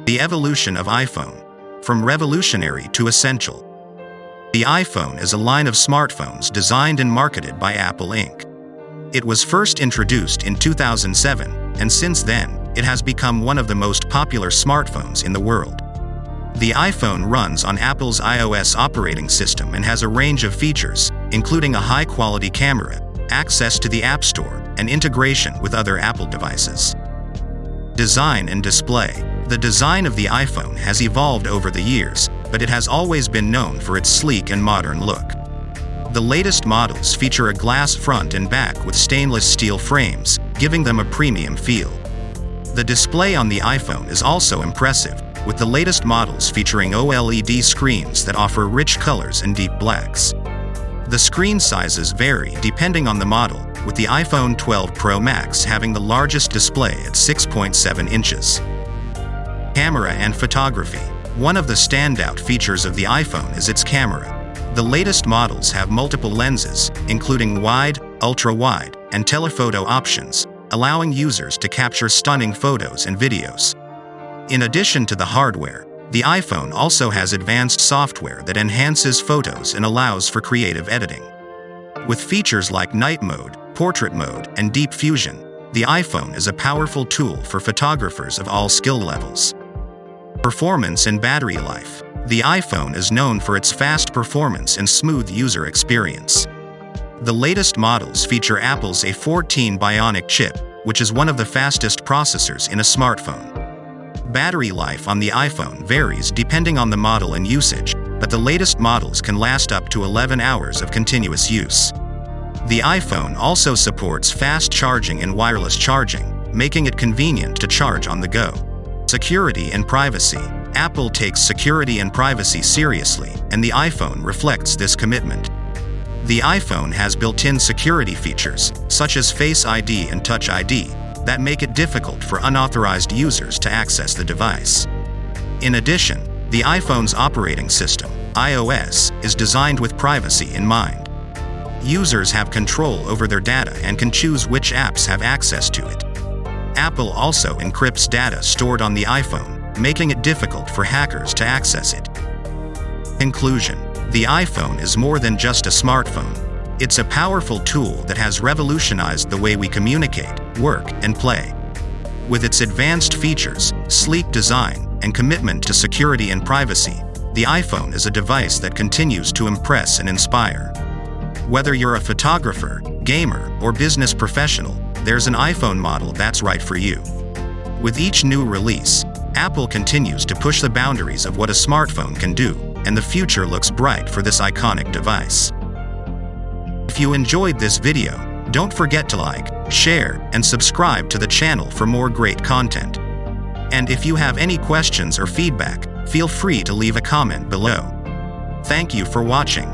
The evolution of iPhone. From revolutionary to essential. The iPhone is a line of smartphones designed and marketed by Apple Inc. It was first introduced in 2007, and since then, it has become one of the most popular smartphones in the world. The iPhone runs on Apple's iOS operating system and has a range of features, including a high-quality camera, access to the App Store, and integration with other Apple devices. Design and display. The design of the iPhone has evolved over the years, but it has always been known for its sleek and modern look. The latest models feature a glass front and back with stainless steel frames, giving them a premium feel. The display on the iPhone is also impressive, with the latest models featuring OLED screens that offer rich colors and deep blacks. The screen sizes vary depending on the model, with the iPhone 12 Pro Max having the largest display at 6.7 inches. Camera and photography. One of the standout features of the iPhone is its camera. The latest models have multiple lenses, including wide, ultra-wide, and telephoto options, allowing users to capture stunning photos and videos. In addition to the hardware, the iPhone also has advanced software that enhances photos and allows for creative editing. With features like night mode, portrait mode, and deep fusion, the iPhone is a powerful tool for photographers of all skill levels. Performance and battery life. The iPhone is known for its fast performance and smooth user experience. The latest models feature Apple's A14 Bionic chip, which is one of the fastest processors in a smartphone. Battery life on the iPhone varies depending on the model and usage, but the latest models can last up to 11 hours of continuous use. The iPhone also supports fast charging and wireless charging, making it convenient to charge on the go. Security and privacy. Apple takes security and privacy seriously, and the iPhone reflects this commitment. The iPhone has built-in security features, such as Face ID and Touch ID, that make it difficult for unauthorized users to access the device. In addition, the iPhone's operating system, iOS, is designed with privacy in mind. Users have control over their data and can choose which apps have access to it. Apple also encrypts data stored on the iPhone, making it difficult for hackers to access it. Conclusion. The iPhone is more than just a smartphone. It's a powerful tool that has revolutionized the way we communicate, work, and play. With its advanced features, sleek design, and commitment to security and privacy, the iPhone is a device that continues to impress and inspire. Whether you're a photographer, gamer, or business professional, there's an iPhone model that's right for you. With each new release, Apple continues to push the boundaries of what a smartphone can do, and the future looks bright for this iconic device. If you enjoyed this video, don't forget to like, share, and subscribe to the channel for more great content. And if you have any questions or feedback, feel free to leave a comment below. Thank you for watching.